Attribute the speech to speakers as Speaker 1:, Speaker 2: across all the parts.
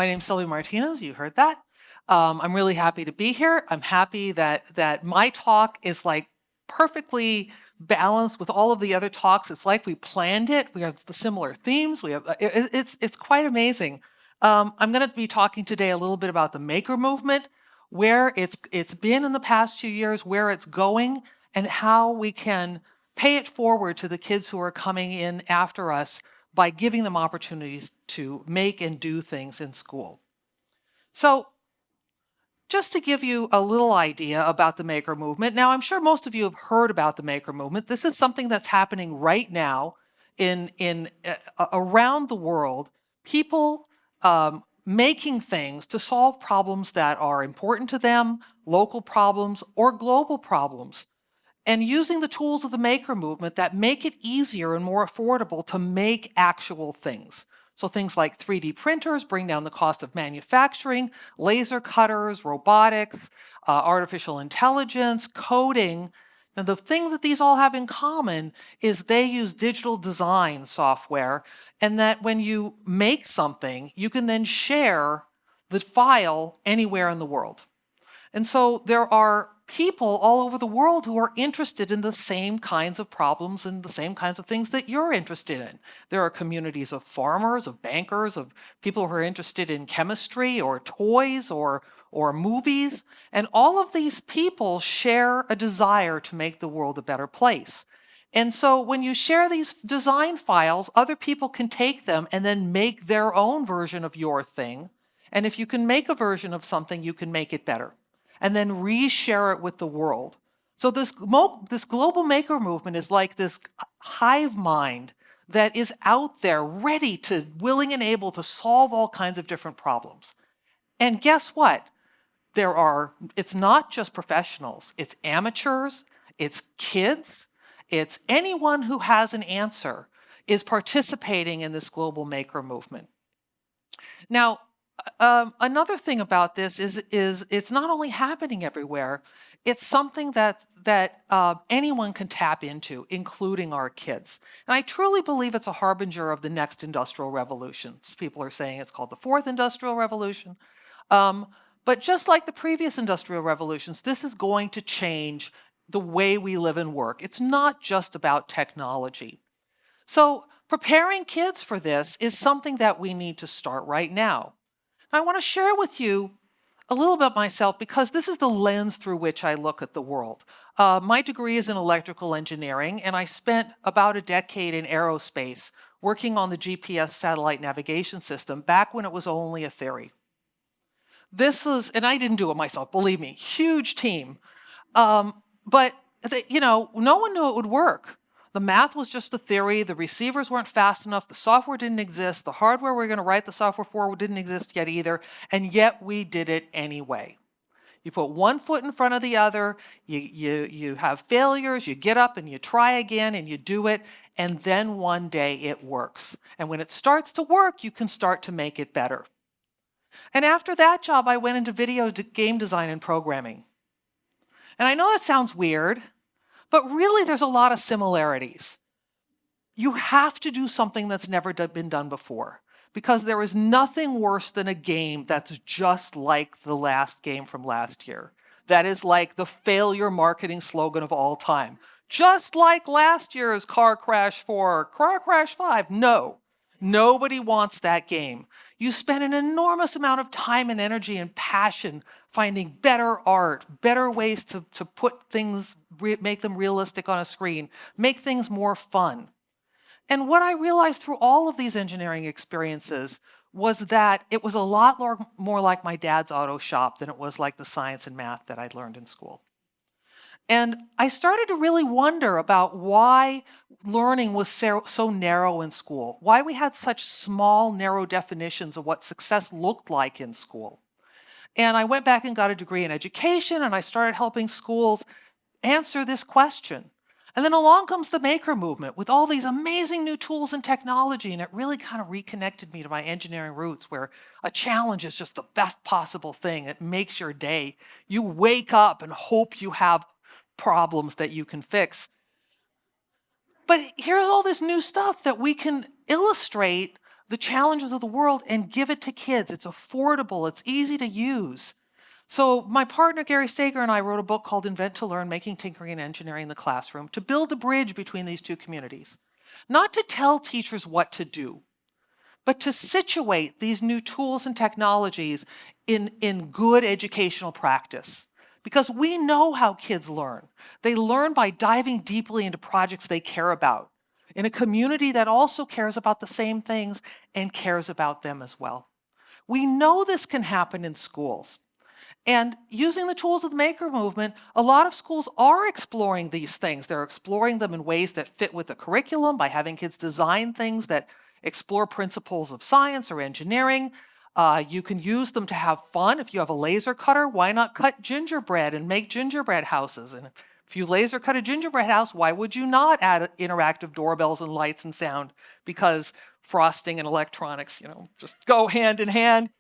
Speaker 1: My name's Sylvia Martinez, you heard that. I'm really happy to be here. I'm happy that my talk is like perfectly balanced with all of the other talks. It's like we planned it. We have the similar themes. It's quite amazing. I'm going to be talking today a little bit about the maker movement, where it's been in the past few years, where it's going, and how we can pay it forward to the kids who are coming in after us by giving them opportunities to make and do things in school. So just to give you a little idea about the maker movement, now I'm sure most of you have heard about the maker movement. This is something that's happening right now around the world. People making things to solve problems that are important to them, local problems or global problems, and using the tools of the maker movement that make it easier and more affordable to make actual things. So things like 3D printers bring down the cost of manufacturing, laser cutters, robotics, artificial intelligence, coding. Now the thing that these all have in common is they use digital design software, and that when you make something, you can then share the file anywhere in the world. And so there are people all over the world who are interested in the same kinds of problems and the same kinds of things that you're interested in. There are communities of farmers, of bankers, of people who are interested in chemistry or toys or movies. And all of these people share a desire to make the world a better place. And so when you share these design files, other people can take them and then make their own version of your thing. And if you can make a version of something, you can make it better and then reshare it with the world. So this global maker movement is like this hive mind that is out there ready to, willing and able to solve all kinds of different problems. And guess what? It's not just professionals, it's amateurs, it's kids, it's anyone who has an answer is participating in this global maker movement. Now, another thing about this is it's not only happening everywhere, it's something that anyone can tap into, including our kids. And I truly believe it's a harbinger of the next industrial revolution. People are saying it's called the fourth industrial revolution. But just like the previous industrial revolutions, this is going to change the way we live and work. It's not just about technology. So preparing kids for this is something that we need to start right now. I want to share with you a little bit myself because this is the lens through which I look at the world. My degree is in electrical engineering, and I spent about a decade in aerospace working on the GPS satellite navigation system back when it was only a theory. And I didn't do it myself, believe me, huge team. But no one knew it would work. The math was just a theory. The receivers weren't fast enough. The software didn't exist. The hardware we're going to write the software for didn't exist yet either. And yet we did it anyway. You put one foot in front of the other. You have failures. You get up and you try again and you do it. And then one day it works. And when it starts to work, you can start to make it better. And after that job, I went into video game design and programming. And I know that sounds weird, but really, there's a lot of similarities. You have to do something that's never been done before, because there is nothing worse than a game that's just like the last game from last year. That is like the failure marketing slogan of all time. Just like last year's Car Crash 4, Car Crash 5. No, nobody wants that game. You spend an enormous amount of time and energy and passion finding better art, better ways to put things, make them realistic on a screen, make things more fun. And what I realized through all of these engineering experiences was that it was a lot more like my dad's auto shop than it was like the science and math that I'd learned in school. And I started to really wonder about why learning was so narrow in school, why we had such small, narrow definitions of what success looked like in school. And I went back and got a degree in education, and I started helping schools answer this question. And then along comes the maker movement with all these amazing new tools and technology, and it really kind of reconnected me to my engineering roots, where a challenge is just the best possible thing. It makes your day. You wake up and hope you have problems that you can fix. But here's all this new stuff that we can illustrate the challenges of the world and give it to kids. It's affordable, it's easy to use. So my partner, Gary Stager, and I wrote a book called Invent to Learn, Making Tinkering and Engineering in the Classroom to build a bridge between these two communities. Not to tell teachers what to do, but to situate these new tools and technologies in good educational practice. Because we know how kids learn. They learn by diving deeply into projects they care about, in a community that also cares about the same things and cares about them as well. We know this can happen in schools. And using the tools of the maker movement, a lot of schools are exploring these things. They're exploring them in ways that fit with the curriculum by having kids design things that explore principles of science or engineering. You can use them to have fun. If you have a laser cutter, why not cut gingerbread and make gingerbread houses? And if you laser cut a gingerbread house, why would you not add interactive doorbells and lights and sound? Because frosting and electronics, just go hand in hand.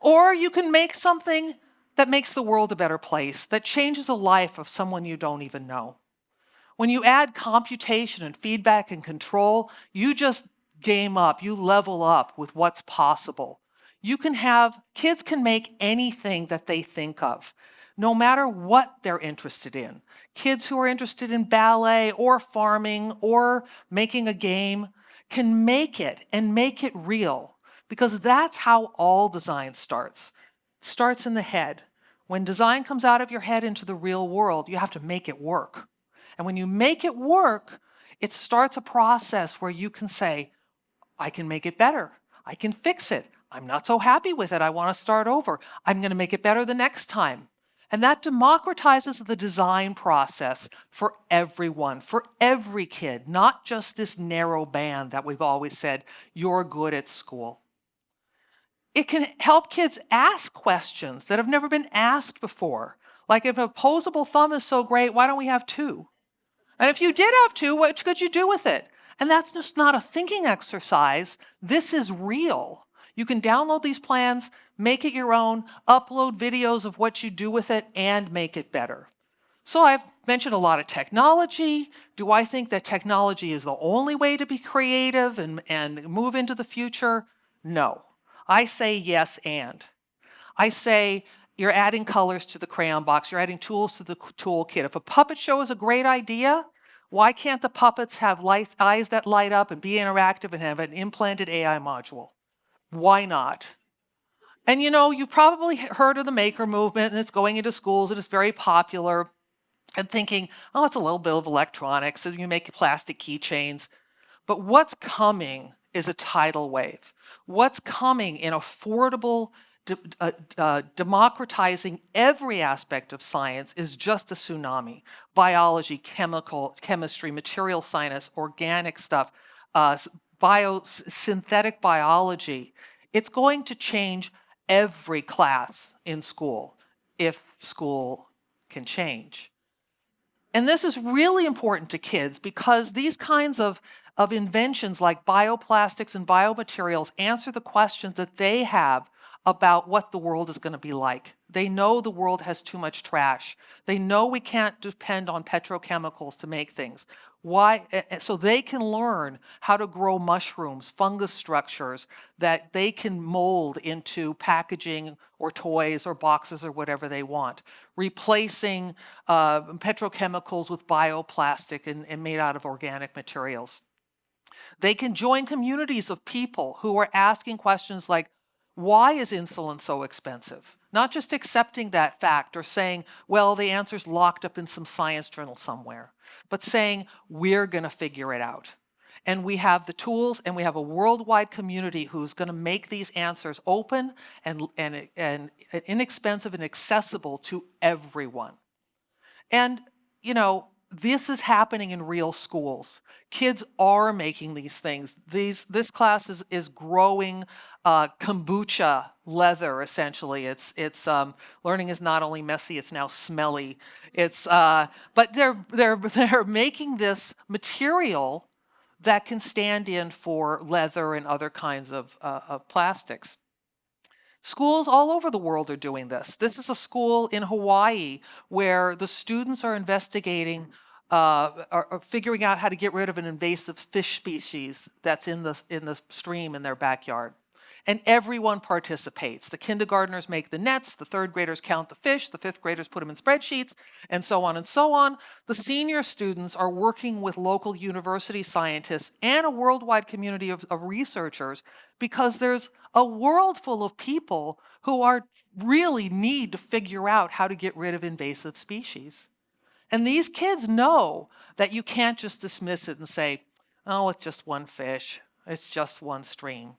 Speaker 1: Or you can make something that makes the world a better place, that changes the life of someone you don't even know. When you add computation and feedback and control, you just game up, you level up with what's possible. Kids can make anything that they think of, no matter what they're interested in. Kids who are interested in ballet or farming or making a game can make it and make it real, because that's how all design starts. It starts in the head. When design comes out of your head into the real world, you have to make it work. And when you make it work, it starts a process where you can say, I can make it better. I can fix it. I'm not so happy with it. I want to start over. I'm going to make it better the next time. And that democratizes the design process for everyone, for every kid, not just this narrow band that we've always said, you're good at school. It can help kids ask questions that have never been asked before. Like, if an opposable thumb is so great, why don't we have two? And if you did have two, what could you do with it? And that's just not a thinking exercise. This is real. You can download these plans, make it your own, upload videos of what you do with it, and make it better. So I've mentioned a lot of technology. Do I think that technology is the only way to be creative and move into the future? No. I say yes and. I say you're adding colors to the crayon box, you're adding tools to the toolkit. If a puppet show is a great idea, why can't the puppets have eyes that light up and be interactive and have an implanted AI module? Why not? And you've probably heard of the maker movement, and it's going into schools and it's very popular, and thinking, oh, it's a little bit of electronics, and you make plastic keychains. But what's coming is a tidal wave. What's coming in affordable, democratizing every aspect of science is just a tsunami. Biology, chemistry, material science, organic stuff, synthetic biology. It's going to change every class in school if school can change. And this is really important to kids because these kinds of inventions like bioplastics and biomaterials answer the questions that they have about what the world is going to be like. They know the world has too much trash. They know we can't depend on petrochemicals to make things. Why? So they can learn how to grow mushrooms, fungus structures that they can mold into packaging or toys or boxes or whatever they want, replacing petrochemicals with bioplastic and made out of organic materials. They can join communities of people who are asking questions like, why is insulin so expensive? Not just accepting that fact or saying, well, the answer's locked up in some science journal somewhere, but saying, we're going to figure it out. And we have the tools, and we have a worldwide community who's going to make these answers open and inexpensive and accessible to everyone. And, this is happening in real schools. Kids are making these things. This class is growing kombucha leather, essentially. It's learning is not only messy, it's now smelly. But they're making this material that can stand in for leather and other kinds of plastics. Schools all over the world are doing this. This is a school in Hawaii where the students are investigating are figuring out how to get rid of an invasive fish species that's in the stream in their backyard. And everyone participates. The kindergartners make the nets, the third graders count the fish, the fifth graders put them in spreadsheets, and so on and so on. The senior students are working with local university scientists and a worldwide community of researchers, because there's a world full of people who are really need to figure out how to get rid of invasive species. And these kids know that you can't just dismiss it and say, oh, it's just one fish, it's just one stream,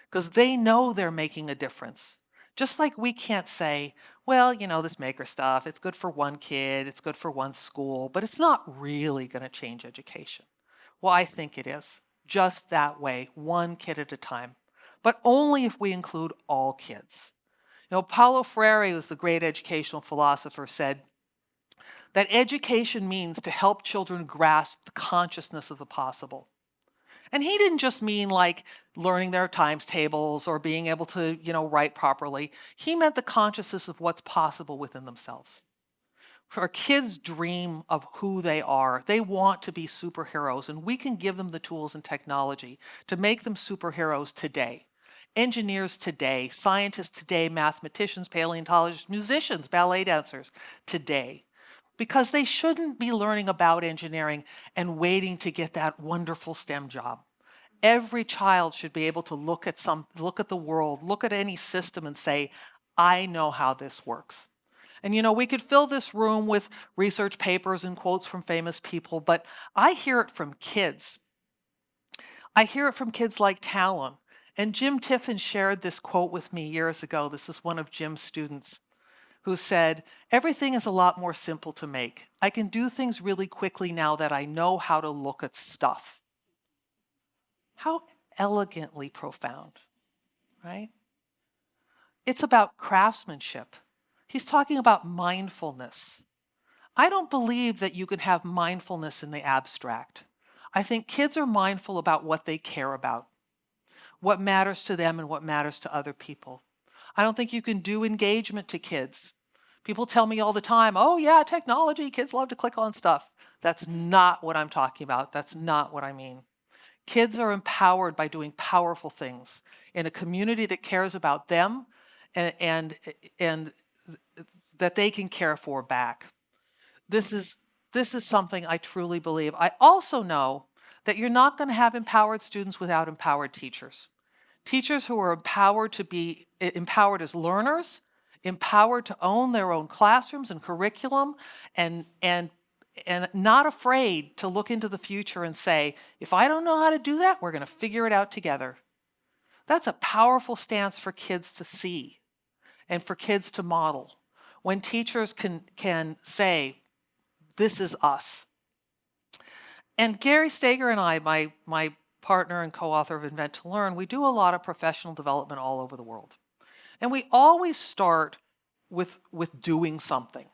Speaker 1: because they know they're making a difference. Just like we can't say, well, this maker stuff, it's good for one kid, it's good for one school, but it's not really going to change education. Well, I think it is, just that way, one kid at a time, but only if we include all kids. Paulo Freire, who's the great educational philosopher, said that education means to help children grasp the consciousness of the possible. And he didn't just mean like learning their times tables or being able to, write properly. He meant the consciousness of what's possible within themselves. For kids dream of who they are. They want to be superheroes, and we can give them the tools and technology to make them superheroes today. Engineers today, scientists today, mathematicians, paleontologists, musicians, ballet dancers today. Because they shouldn't be learning about engineering and waiting to get that wonderful STEM job. Every child should be able to look at the world, look at any system and say, I know how this works. And we could fill this room with research papers and quotes from famous people, but I hear it from kids. I hear it from kids like Talon. And Jim Tiffin shared this quote with me years ago. This is one of Jim's students, who said, everything is a lot more simple to make. I can do things really quickly now that I know how to look at stuff. How elegantly profound, right? It's about craftsmanship. He's talking about mindfulness. I don't believe that you can have mindfulness in the abstract. I think kids are mindful about what they care about, what matters to them and what matters to other people. I don't think you can do engagement to kids. People tell me all the time, oh yeah, technology, kids love to click on stuff. That's not what I'm talking about. That's not what I mean. Kids are empowered by doing powerful things in a community that cares about them and that they can care for back. This is something I truly believe. I also know that you're not going to have empowered students without empowered teachers. Teachers who are empowered to be empowered as learners, empowered to own their own classrooms and curriculum, and not afraid to look into the future and say, if I don't know how to do that, we're going to figure it out together. That's a powerful stance for kids to see and for kids to model. When teachers can say, this is us. And Gary Steger and I, my partner and co-author of Invent to Learn, we do a lot of professional development all over the world. And we always start with doing something.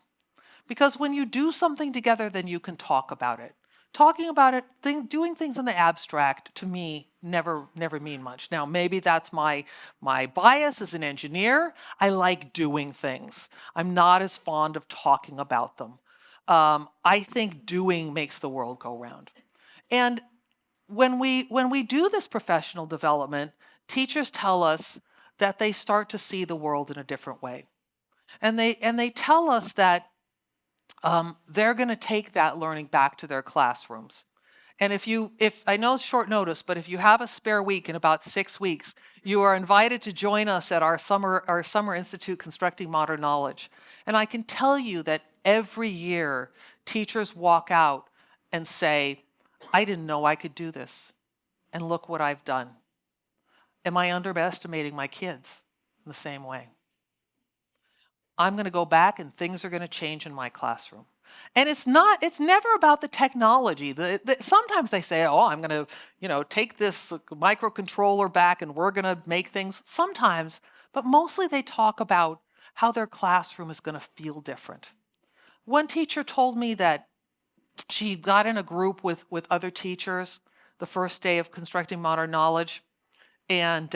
Speaker 1: Because when you do something together, then you can talk about it. Talking about it, doing things in the abstract, to me, never mean much. Now, maybe that's my bias as an engineer. I like doing things. I'm not as fond of talking about them. I think doing makes the world go round. And when we do this professional development, teachers tell us that they start to see the world in a different way. And they tell us that they're going to take that learning back to their classrooms. And if I know it's short notice, but if you have a spare week in about 6 weeks, you are invited to join us at our summer institute, Constructing Modern Knowledge. And I can tell you that every year, teachers walk out and say, I didn't know I could do this. And look what I've done. Am I underestimating my kids in the same way? I'm going to go back and things are going to change in my classroom. And it's never about the technology. Sometimes they say, oh, I'm going to, take this microcontroller back and we're going to make things. Sometimes, but mostly they talk about how their classroom is going to feel different. One teacher told me that she got in a group with other teachers the first day of Constructing Modern Knowledge, and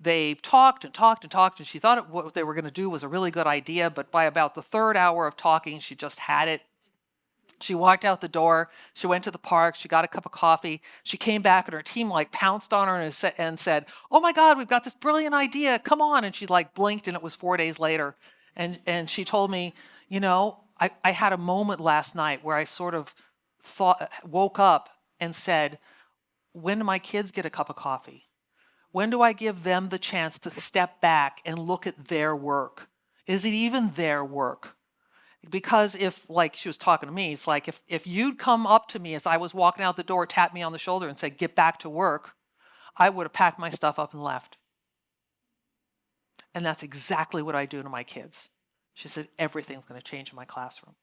Speaker 1: they talked and talked and talked, and she thought what they were going to do was a really good idea, but by about the third hour of talking, she just had it. She walked out the door. She went to the park. She got a cup of coffee. She came back and her team like pounced on her and said, "Oh my God, we've got this brilliant idea. Come on." And she like blinked and it was 4 days later. And she told me, I had a moment last night where I sort of woke up and said, when do my kids get a cup of coffee? When do I give them the chance to step back and look at their work? Is it even their work? Because if, like she was talking to me, it's like if you'd come up to me as I was walking out the door, tap me on the shoulder and say, "Get back to work," I would have packed my stuff up and left. And that's exactly what I do to my kids. She said, "Everything's going to change in my classroom."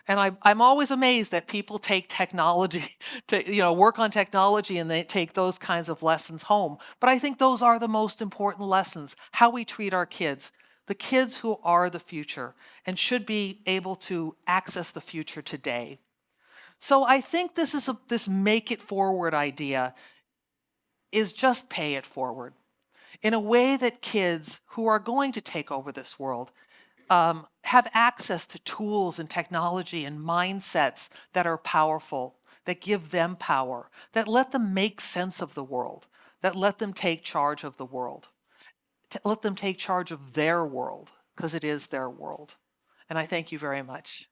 Speaker 1: And I'm always amazed that people take technology to work on technology and they take those kinds of lessons home. But I think those are the most important lessons, how we treat our kids, the kids who are the future and should be able to access the future today. So I think this make it forward idea is just pay it forward in a way that kids who are going to take over this world have access to tools and technology and mindsets that are powerful, that give them power, that let them make sense of the world, that let them take charge of the world, to let them take charge of their world, because it is their world. And I thank you very much.